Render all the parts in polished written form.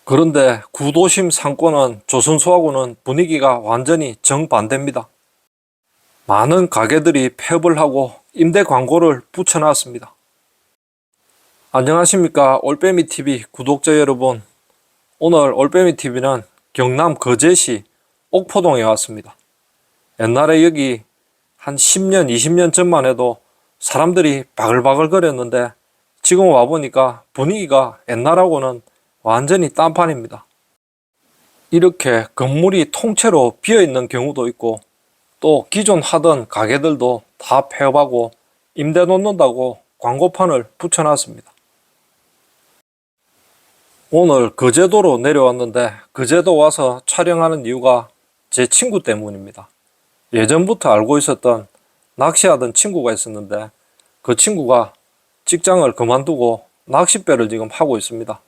그런데 구도심 상권은 조선소하고는 분위기가 완전히 정반대입니다. 많은 가게들이 폐업을 하고 임대 광고를 붙여놨습니다. 안녕하십니까 올빼미TV 구독자 여러분. 오늘 올빼미TV는 경남 거제시 옥포동에 왔습니다. 옛날에 여기 한 10년 20년 전만 해도 사람들이 바글바글 거렸는데 지금 와보니까 분위기가 옛날하고는 완전히 딴판입니다. 이렇게 건물이 통째로 비어있는 경우도 있고 또 기존 하던 가게들도 다 폐업하고 임대 놓는다고 광고판을 붙여놨습니다. 오늘 거제도로 내려왔는데 거제도 와서 촬영하는 이유가 제 친구 때문입니다. 예전부터 알고 있었던 낚시하던 친구가 있었는데 그 친구가 직장을 그만두고 낚싯배를 지금 하고 있습니다.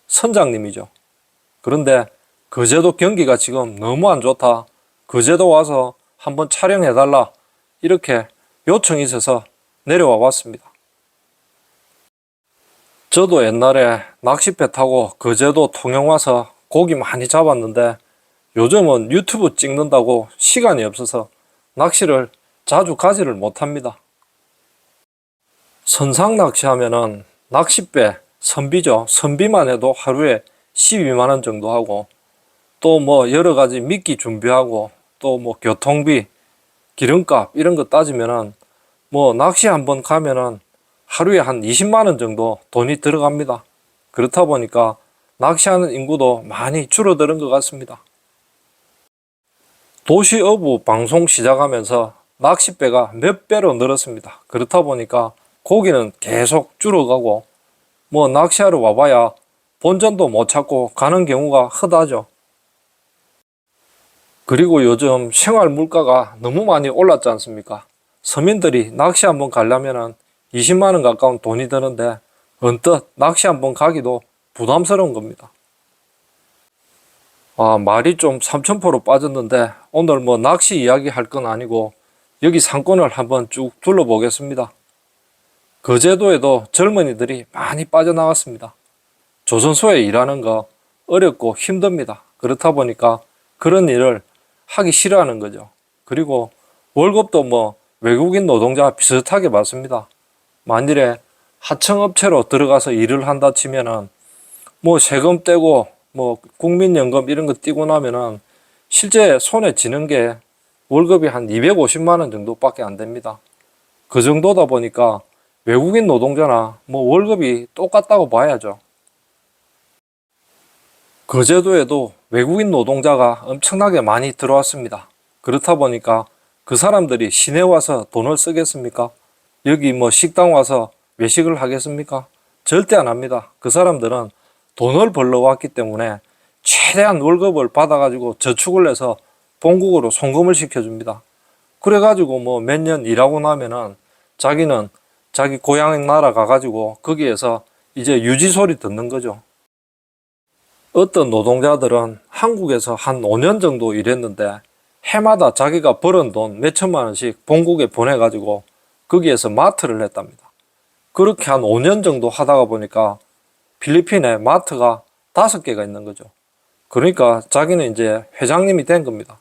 선장님이죠. 그런데 거제도 경기가 지금 너무 안 좋다. 거제도 와서 한번 촬영해달라. 이렇게 요청이 있어서 내려와 봤습니다. 저도 옛날에 낚싯배 타고 거제도 통영 와서 고기 많이 잡았는데 요즘은 유튜브 찍는다고 시간이 없어서 낚시를 자주 가지를 못합니다. 선상 낚시하면은 낚싯배, 선비죠. 선비만 해도 하루에 12만원 정도 하고 또 뭐 여러가지 미끼 준비하고 또 뭐 교통비, 기름값 이런 거 따지면은 뭐 낚시 한번 가면은 하루에 한 20만원 정도 돈이 들어갑니다. 그렇다 보니까 낚시하는 인구도 많이 줄어드는 것 같습니다. 도시어부 방송 시작하면서 낚싯배가 몇 배로 늘었습니다. 그렇다 보니까 고기는 계속 줄어가고 뭐 낚시하러 와봐야 본전도 못 찾고 가는 경우가 흔하죠. 그리고 요즘 생활 물가가 너무 많이 올랐지 않습니까? 서민들이 낚시 한번 가려면은 20만원 가까운 돈이 드는데 언뜻 낚시 한번 가기도 부담스러운 겁니다. 말이 좀 삼천포로 빠졌는데 오늘 뭐 낚시 이야기 할 건 아니고 여기 상권을 한번 쭉 둘러보겠습니다. 거제도에도 젊은이들이 많이 빠져나갔습니다. 조선소에 일하는 거 어렵고 힘듭니다. 그렇다 보니까 그런 일을 하기 싫어하는 거죠. 그리고 월급도 뭐 외국인 노동자와 비슷하게 받습니다. 만일에 하청업체로 들어가서 일을 한다 치면은 뭐 세금 떼고 뭐 국민연금 이런 거 떼고 나면은 실제 손에 쥐는 게 월급이 한 250만원 정도밖에 안 됩니다. 그 정도다 보니까 외국인 노동자나 뭐 월급이 똑같다고 봐야죠. 거제도에도 외국인 노동자가 엄청나게 많이 들어왔습니다. 그렇다 보니까 그 사람들이 시내 와서 돈을 쓰겠습니까? 여기 뭐 식당 와서 외식을 하겠습니까? 절대 안 합니다. 그 사람들은 돈을 벌러 왔기 때문에 최대한 월급을 받아가지고 저축을 해서 본국으로 송금을 시켜줍니다. 그래가지고 뭐 몇 년 일하고 나면은 자기는 자기 고향 나라 가가지고 거기에서 이제 유지소리 듣는 거죠. 어떤 노동자들은 한국에서 한 5년 정도 일했는데 해마다 자기가 벌은 돈 몇천만 원씩 본국에 보내가지고 거기에서 마트를 했답니다. 그렇게 한 5년 정도 하다가 보니까 필리핀에 마트가 5개가 있는 거죠. 그러니까 자기는 이제 회장님이 된 겁니다.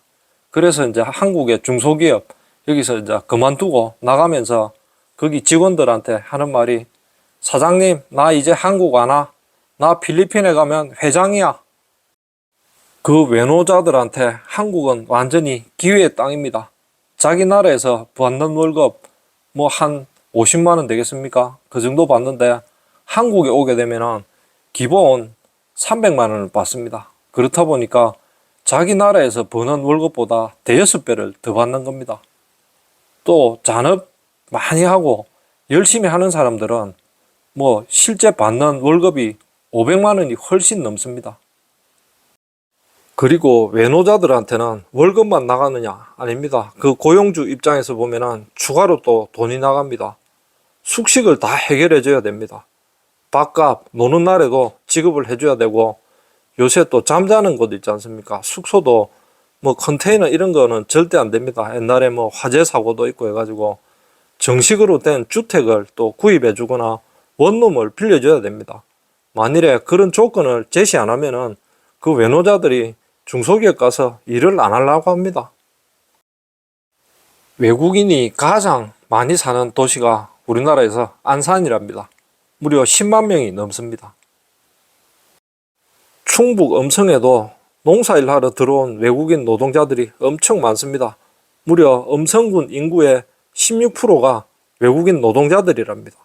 그래서 이제 한국의 중소기업 여기서 이제 그만두고 나가면서 거기 직원들한테 하는 말이 사장님 나 이제 한국 안 와. 나 필리핀에 가면 회장이야. 그 외노자들한테 한국은 완전히 기회의 땅입니다. 자기 나라에서 받는 월급 뭐 한 50만원 되겠습니까? 그 정도 받는데 한국에 오게 되면은 기본 300만원을 받습니다. 그렇다 보니까 자기 나라에서 버는 월급보다 대여섯 배를 더 받는 겁니다. 또 잔업 많이 하고 열심히 하는 사람들은 뭐 실제 받는 월급이 500만원이 훨씬 넘습니다. 그리고 외노자들한테는 월급만 나가느냐? 아닙니다. 그 고용주 입장에서 보면은 추가로 또 돈이 나갑니다. 숙식을 다 해결해 줘야 됩니다. 밥값, 노는 날에도 지급을 해줘야 되고 요새 또 잠자는 곳 있지 않습니까? 숙소도 뭐 컨테이너 이런 거는 절대 안 됩니다. 옛날에 뭐 화재 사고도 있고 해가지고 정식으로 된 주택을 또 구입해 주거나 원룸을 빌려줘야 됩니다. 만일에 그런 조건을 제시 안 하면은 그 외노자들이 중소기업 가서 일을 안 하려고 합니다. 외국인이 가장 많이 사는 도시가 우리나라에서 안산이랍니다. 무려 10만 명이 넘습니다. 충북 음성에도 농사일 하러 들어온 외국인 노동자들이 엄청 많습니다. 무려 음성군 인구의 16%가 외국인 노동자들이랍니다.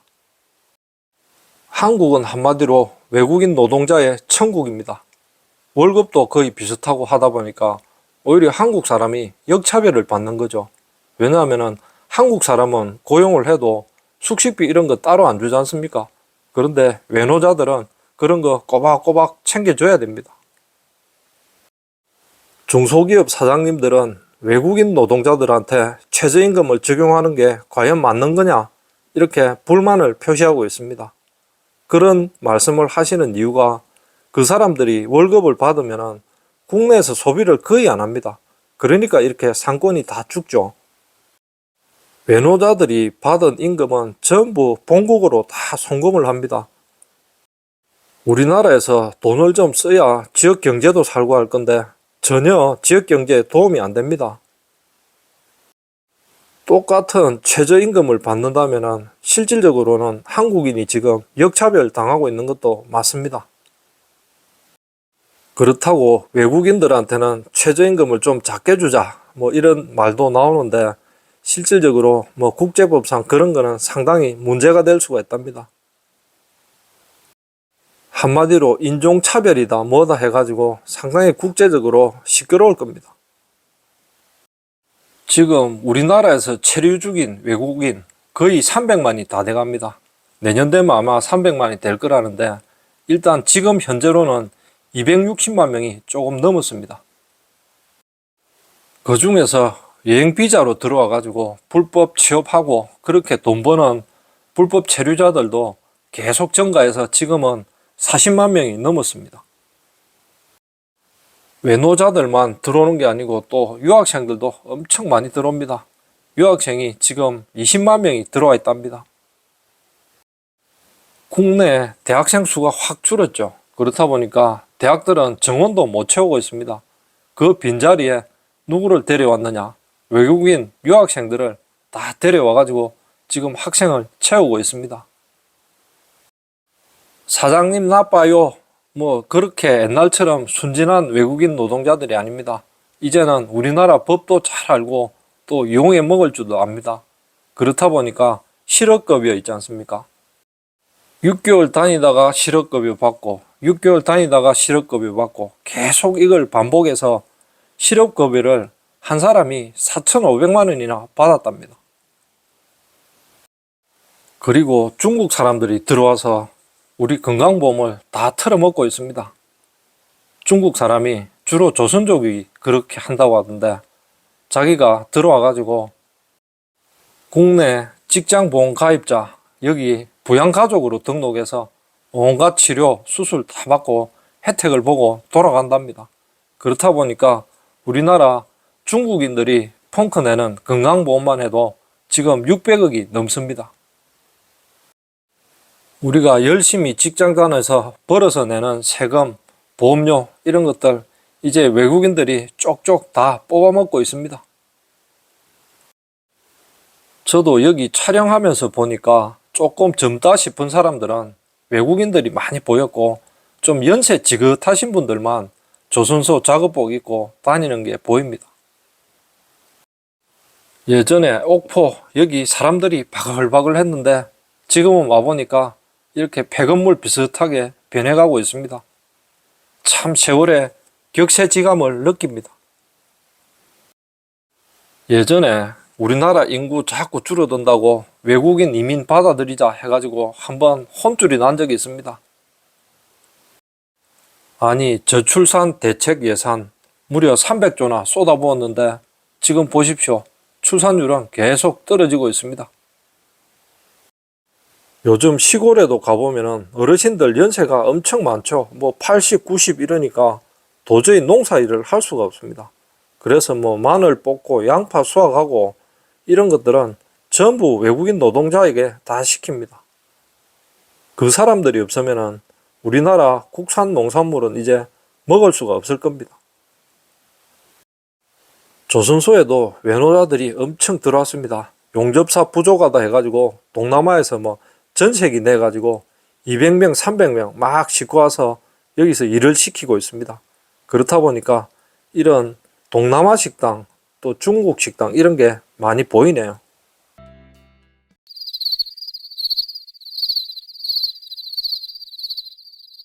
한국은 한마디로 외국인 노동자의 천국입니다. 월급도 거의 비슷하고 하다 보니까 오히려 한국 사람이 역차별을 받는 거죠. 왜냐하면 한국 사람은 고용을 해도 숙식비 이런 거 따로 안 주지 않습니까? 그런데 외노자들은 그런 거 꼬박꼬박 챙겨줘야 됩니다. 중소기업 사장님들은 외국인 노동자들한테 최저임금을 적용하는 게 과연 맞는 거냐? 이렇게 불만을 표시하고 있습니다. 그런 말씀을 하시는 이유가 그 사람들이 월급을 받으면 국내에서 소비를 거의 안 합니다. 그러니까 이렇게 상권이 다 죽죠. 외노자들이 받은 임금은 전부 본국으로 다 송금을 합니다. 우리나라에서 돈을 좀 써야 지역 경제도 살고 할 건데 전혀 지역 경제에 도움이 안 됩니다. 똑같은 최저임금을 받는다면 실질적으로는 한국인이 지금 역차별 당하고 있는 것도 맞습니다. 그렇다고 외국인들한테는 최저임금을 좀 작게 주자 이런 말도 나오는데 실질적으로 국제법상 그런 거는 상당히 문제가 될 수가 있답니다. 한마디로 인종차별이다 뭐다 해가지고 상당히 국제적으로 시끄러울 겁니다. 지금 우리나라에서 체류 중인 외국인 거의 300만이 다 돼갑니다. 내년 되면 아마 300만이 될 거라는데 일단 지금 현재로는 260만 명이 조금 넘었습니다. 그 중에서 여행비자로 들어와 가지고 불법 취업하고 그렇게 돈 버는 불법 체류자들도 계속 증가해서 지금은 40만 명이 넘었습니다. 외노자들만 들어오는 게 아니고 또 유학생들도 엄청 많이 들어옵니다. 유학생이 지금 20만 명이 들어와 있답니다. 국내 대학생 수가 확 줄었죠. 그렇다 보니까 대학들은 정원도 못 채우고 있습니다. 그 빈자리에 누구를 데려왔느냐? 외국인 유학생들을 다 데려와가지고 지금 학생을 채우고 있습니다. 사장님 나빠요. 그렇게 옛날처럼 순진한 외국인 노동자들이 아닙니다. 이제는 우리나라 법도 잘 알고 또 이용해 먹을 줄도 압니다. 그렇다 보니까 실업급여 있지 않습니까? 6개월 다니다가 실업급여 받고 6개월 다니다가 실업급여 받고 계속 이걸 반복해서 실업급여를 한 사람이 4,500만 원이나 받았답니다. 그리고 중국 사람들이 들어와서 우리 건강보험을 다 털어먹고 있습니다. 중국 사람이 주로 조선족이 그렇게 한다고 하던데 자기가 들어와가지고 국내 직장보험 가입자 여기 부양가족으로 등록해서 온갖 치료, 수술 다 받고 혜택을 보고 돌아간답니다. 그렇다 보니까 우리나라 중국인들이 펑크 내는 건강보험만 해도 지금 600억이 넘습니다. 우리가 열심히 직장 다녀서 벌어서 내는 세금, 보험료 이런 것들 이제 외국인들이 쪽쪽 다 뽑아먹고 있습니다. 저도 여기 촬영하면서 보니까 조금 젊다 싶은 사람들은 외국인들이 많이 보였고 좀 연세 지긋하신 분들만 조선소 작업복 입고 다니는 게 보입니다. 예전에 옥포 여기 사람들이 바글바글 했는데 지금은 와보니까 이렇게 폐건물 비슷하게 변해가고 있습니다. 참 세월의 격세지감을 느낍니다. 예전에 우리나라 인구 자꾸 줄어든다고 외국인 이민 받아들이자 해가지고 한번 혼쭐이 난 적이 있습니다. 아니 저출산 대책 예산 무려 300조나 쏟아부었는데 지금 보십시오. 출산율은 계속 떨어지고 있습니다. 요즘 시골에도 가보면 어르신들 연세가 엄청 많죠. 80, 90 이러니까 도저히 농사일을 할 수가 없습니다. 그래서 마늘 뽑고 양파 수확하고 이런 것들은 전부 외국인 노동자에게 다 시킵니다. 그 사람들이 없으면 우리나라 국산 농산물은 이제 먹을 수가 없을 겁니다. 조선소에도 외노자들이 엄청 들어왔습니다. 용접사 부족하다 해가지고 동남아에서 뭐 전세기 내가지고 200명, 300명 막 싣고 와서 여기서 일을 시키고 있습니다. 그렇다 보니까 이런 동남아 식당 또 중국 식당 이런 게 많이 보이네요.